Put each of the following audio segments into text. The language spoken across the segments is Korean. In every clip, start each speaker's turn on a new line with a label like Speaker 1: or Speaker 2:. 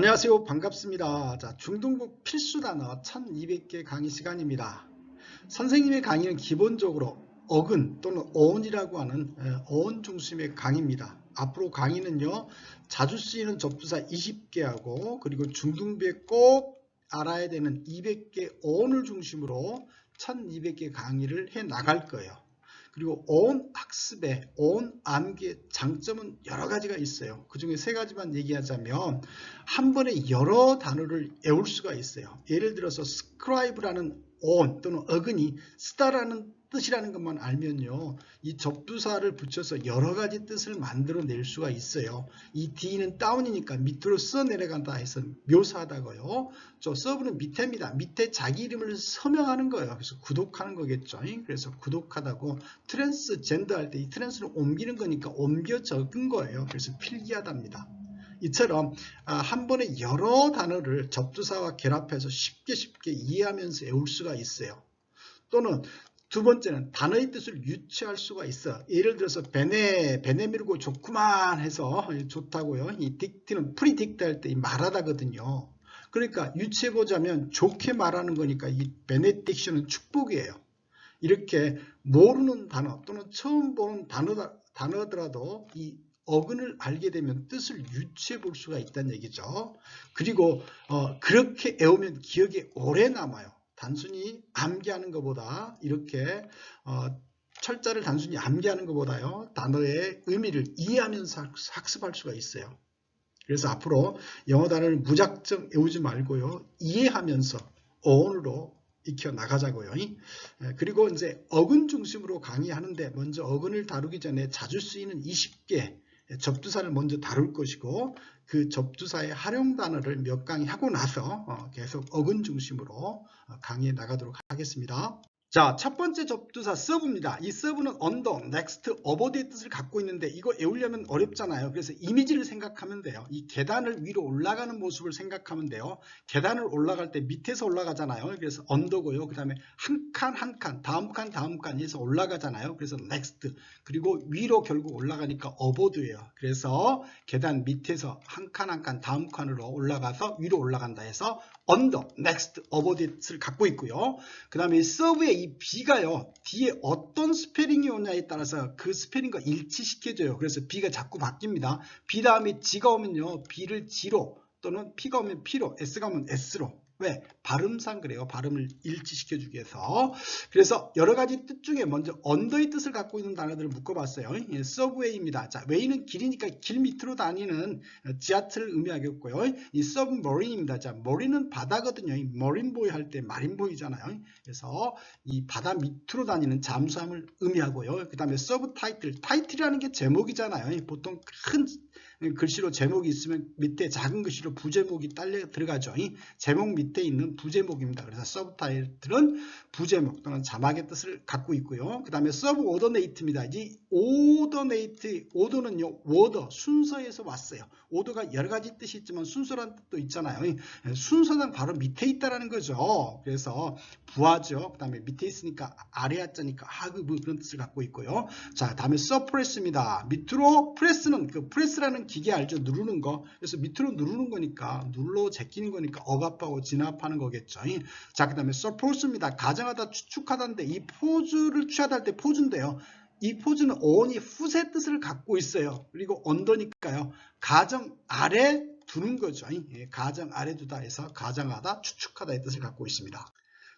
Speaker 1: 안녕하세요. 반갑습니다. 자, 중등부 필수 단어 1200개 강의 시간입니다. 선생님의 강의는 기본적으로 어근 또는 어원이라고 하는 어원 중심의 강의입니다. 앞으로 강의는요, 자주 쓰이는 접두사 20개하고 그리고 중등부에 꼭 알아야 되는 200개 어원을 중심으로 1200개 강의를 해 나갈 거예요. 그리고 어원 학습의 어원 암기의 장점은 여러 가지가 있어요. 그 중에 세 가지만 얘기하자면 한 번에 여러 단어를 외울 수가 있어요. 예를 들어서 scribe라는 어원 또는 어근이 쓰다라는 뜻이라는 것만 알면요, 이 접두사를 붙여서 여러 가지 뜻을 만들어낼 수가 있어요. 이 D는 다운이니까 밑으로 써 내려간다 해서 묘사하다고요. 저 서브는 밑에입니다. 밑에 자기 이름을 서명하는 거예요. 그래서 구독하는 거겠죠. 그래서 구독하다고 트랜스젠더 할 때 이 트랜스를 옮기는 거니까 옮겨 적은 거예요. 그래서 필기하답니다. 이처럼 한 번에 여러 단어를 접두사와 결합해서 쉽게 이해하면서 외울 수가 있어요. 또는 두 번째는 단어의 뜻을 유추할 수가 있어. 예를 들어서 베네 밀고 좋구만 해서 좋다고요. 이 딕트는 프리딕트 할 때 말하다거든요. 그러니까 유추해보자면 좋게 말하는 거니까 이 베네딕션은 축복이에요. 이렇게 모르는 단어 또는 처음 보는 단어더라도 이 어근을 알게 되면 뜻을 유추해 볼 수가 있다는 얘기죠. 그리고 그렇게 외우면 기억에 오래 남아요. 단순히 암기하는 것보다 이렇게 철자를 단순히 암기하는 것보다요, 단어의 의미를 이해하면서 학습할 수가 있어요. 그래서 앞으로 영어 단어를 무작정 외우지 말고요, 이해하면서 어원으로 익혀 나가자고요. 그리고 이제 어근 중심으로 강의하는데 먼저 어근을 다루기 전에 자주 쓰이는 20개 접두사를 먼저 다룰 것이고, 그 접두사의 활용 단어를 몇 강의 하고 나서 계속 어근 중심으로 강의해 나가도록 하겠습니다. 자, 첫 번째 접두사 서브입니다. 이 서브는 언더, 넥스트, 어버드의 뜻을 갖고 있는데 이거 외우려면 어렵잖아요. 그래서 이미지를 생각하면 돼요. 이 계단을 위로 올라가는 모습을 생각하면 돼요. 계단을 올라갈 때 밑에서 올라가잖아요. 그래서 언더고요. 그 다음에 한 칸, 다음 칸 해서 올라가잖아요. 그래서 넥스트. 그리고 위로 결국 올라가니까 어버드예요. 그래서 계단 밑에서 한 칸, 다음 칸으로 올라가서 위로 올라간다 해서 언더, 넥스트, 어버드의 뜻을 갖고 있고요. 그 다음에 서브의 이 B가요, 뒤에 어떤 스페링이 오냐에 따라서 그 스페링과 일치시켜줘요. 그래서 B가 자꾸 바뀝니다. B 다음에 G가 오면요, B를 G로 또는 P가 오면 P로, S가 오면 S로. 왜? 발음상 그래요. 발음을 일치시켜주기 위해서. 그래서 여러 가지 뜻 중에 먼저 언더의 뜻을 갖고 있는 단어들을 묶어봤어요. 서브웨이입니다. 자, 웨이는 길이니까 길 밑으로 다니는 지하철을 의미하겠고요. 이 서브머린입니다. 자, 머린은 바다거든요. 머린보이 할 때 마린보이잖아요. 그래서 이 바다 밑으로 다니는 잠수함을 의미하고요. 그 다음에 서브타이틀, 타이틀이라는 게 제목이잖아요. 보통 큰 글씨로 제목이 있으면 밑에 작은 글씨로 부제목이 딸려 들어가죠. 제목 밑에 있는 부제목입니다. 그래서 서브타이틀은 부제목 또는 자막의 뜻을 갖고 있고요. 그 다음에 서브오더네이트입니다. 이 오더는요, 워더, 순서에서 왔어요. 오더가 여러 가지 뜻이 있지만 순서라는 뜻도 있잖아요. 순서는 바로 밑에 있다라는 거죠. 그래서 부하죠. 그 다음에 밑에 있으니까 아래 하자니까 그런 뜻을 갖고 있고요. 자, 다음에 서프레스입니다. 밑으로 프레스는 그 프레스라는 기계 알죠? 누르는 거. 그래서 밑으로 누르는 거니까, 눌러 제끼는 거니까 억압하고 진압하는 거겠죠. 자, 그 다음에 서포스입니다. 가정하다, 추측하다인데 이 포즈를 취하다 할 때 포즈인데요. 이 포즈는 어원이 훗의 뜻을 갖고 있어요. 그리고 언더니까요, 가정 아래 두는 거죠. 가정 아래 두다 해서 가정하다, 추측하다의 뜻을 갖고 있습니다.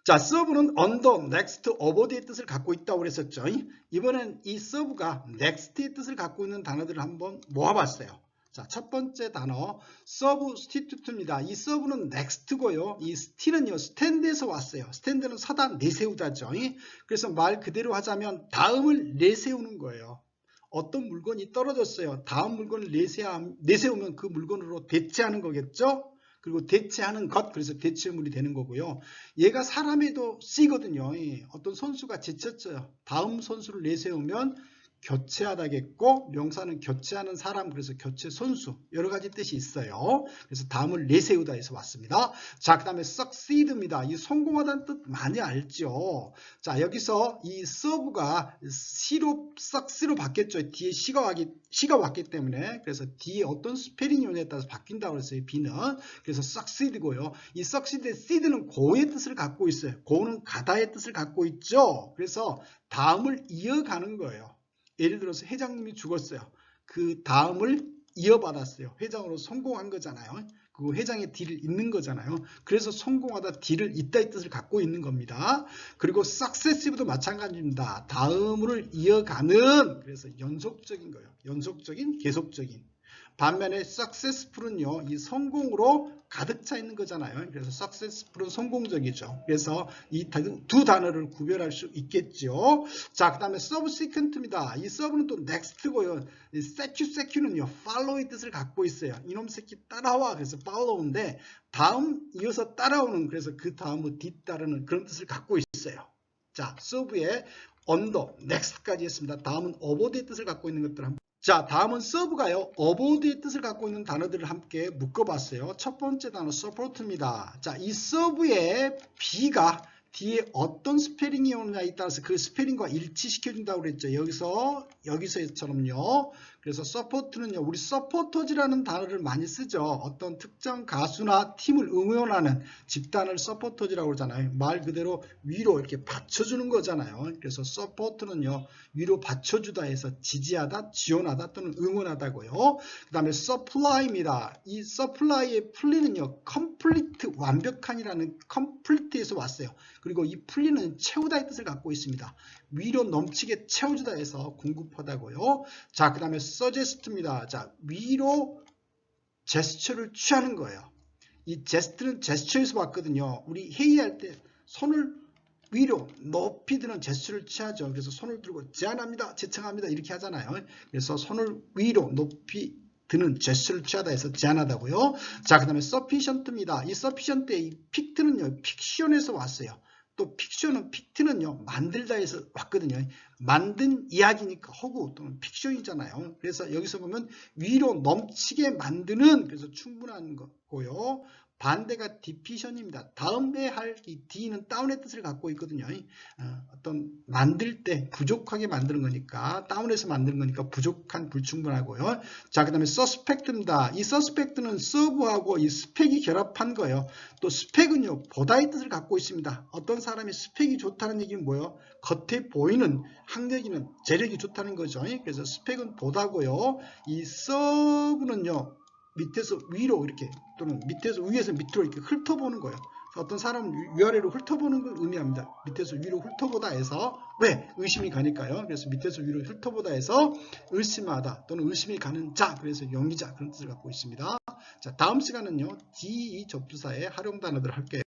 Speaker 1: 자, 서브는 언더, 넥스트, 어버드의 뜻을 갖고 있다고 그랬었죠. 이번엔 이 서브가 넥스트의 뜻을 갖고 있는 단어들을 한번 모아봤어요. 자, 첫 번째 단어 서브스티튜트입니다. 이 서브는 넥스트고요. 이 스티는요, 스탠드에서 왔어요. 스탠드는 서다, 내세우다죠. 그래서 말 그대로 하자면 다음을 내세우는 거예요. 어떤 물건이 떨어졌어요. 다음 물건을 내세우면 그 물건으로 대체하는 거겠죠. 그리고 대체하는 것, 그래서 대체물이 되는 거고요. 얘가 사람에도 쓰이거든요. 어떤 선수가 지쳤어요. 다음 선수를 내세우면 교체하다겠고, 명사는 교체하는 사람, 그래서 교체 선수, 여러 가지 뜻이 있어요. 그래서 다음을 내세우다에서 왔습니다. 자, 그 다음에 succeed입니다. 이 성공하다는 뜻 많이 알죠. 자, 여기서 이 serve가 C로 succeed로 바뀌었죠. 뒤에 C가 왔기 때문에. 그래서 뒤에 어떤 스페링 요인에 따라서 바뀐다고 했어요. B는. 그래서 succeed고요. 이 succeed의 seed는 go의 뜻을 갖고 있어요. go는 가다의 뜻을 갖고 있죠. 그래서 다음을 이어가는 거예요. 예를 들어서 회장님이 죽었어요. 그 다음을 이어받았어요. 회장으로 성공한 거잖아요. 그 회장의 D를 잇는 거잖아요. 그래서 성공하다 D를 잇다의 뜻을 갖고 있는 겁니다. 그리고 successive도 마찬가지입니다. 다음을 이어가는, 그래서 연속적인 거예요. 연속적인, 계속적인. 반면에 successful은요, 이 성공으로 가득 차 있는 거잖아요. 그래서 successful은 성공적이죠. 그래서 이 두 단어를 구별할 수 있겠죠. 자, 그 다음에 subsequent입니다. 이 sub는 또 next고요. 이 sequ는요, follow의 뜻을 갖고 있어요. 이놈 새끼 따라와. 그래서 follow인데, 다음 이어서 따라오는, 그래서 그 다음을 뒤따르는 그런 뜻을 갖고 있어요. 자, serve에 under, next까지 했습니다. 다음은 above의 뜻을 갖고 있는 것들 한번. 자, 다음은 serve가요, above의 뜻을 갖고 있는 단어들을 함께 묶어봤어요. 첫 번째 단어 support입니다. 자, 이 serve의 B가 뒤에 어떤 스페링이 오느냐에 따라서 그 스페링과 일치시켜준다고 그랬죠. 여기서처럼요. 그래서 support는요, 우리 supporters라는 단어를 많이 쓰죠. 어떤 특정 가수나 팀을 응원하는 집단을 supporters라고 그러잖아요. 말 그대로 위로 이렇게 받쳐주는 거잖아요. 그래서 support는요, 위로 받쳐주다 해서 지지하다, 지원하다 또는 응원하다고요. 그 다음에 supply입니다. 이 supply의 풀리는요, complete, 완벽한이라는 complete에서 왔어요. 그리고 이 풀리는 채우다의 뜻을 갖고 있습니다. 위로 넘치게 채워주다 해서 공급하다고요. 자, 그 다음에 suggest입니다. 자, 위로 제스처를 취하는 거예요. 이 제스트는 제스처에서 왔거든요. 우리 회의할 때 손을 위로 높이 드는 제스처를 취하죠. 그래서 손을 들고 제안합니다, 제청합니다 이렇게 하잖아요. 그래서 손을 위로 높이 드는 제스처를 취하다 해서 제안하다고요. 자, 그 다음에 sufficient입니다. 이 sufficient의 이 픽트는요, 픽션에서 왔어요. 또 픽트는요, 만들다에서 왔거든요. 만든 이야기니까 허구 또는 픽션이잖아요. 그래서 여기서 보면 위로 넘치게 만드는, 그래서 충분한 거고요. 반대가 디피션입니다. 다음에 할 이 D는 다운의 뜻을 갖고 있거든요. 어떤 만들 때 부족하게 만드는 거니까, 다운해서 만드는 거니까 부족한, 불충분하고요. 자, 그 다음에 suspect입니다. 이 suspect는 serve하고 이 스펙이 결합한 거예요. 또 스펙은요, 보다의 뜻을 갖고 있습니다. 어떤 사람이 스펙이 좋다는 얘기는 뭐예요? 겉에 보이는 학력이는 재력이 좋다는 거죠. 그래서 스펙은 보다고요. 이 serve는요, 밑에서 위로 이렇게 또는 밑에서 위에서 밑으로 이렇게 훑어보는 거예요. 어떤 사람은 위아래로 훑어보는 걸 의미합니다. 밑에서 위로 훑어보다 해서, 왜? 의심이 가니까요. 그래서 밑에서 위로 훑어보다 해서 의심하다 또는 의심이 가는 자, 그래서 용의자, 그런 뜻을 갖고 있습니다. 자, 다음 시간은요, D2 접두사의 활용 단어들을 할게요.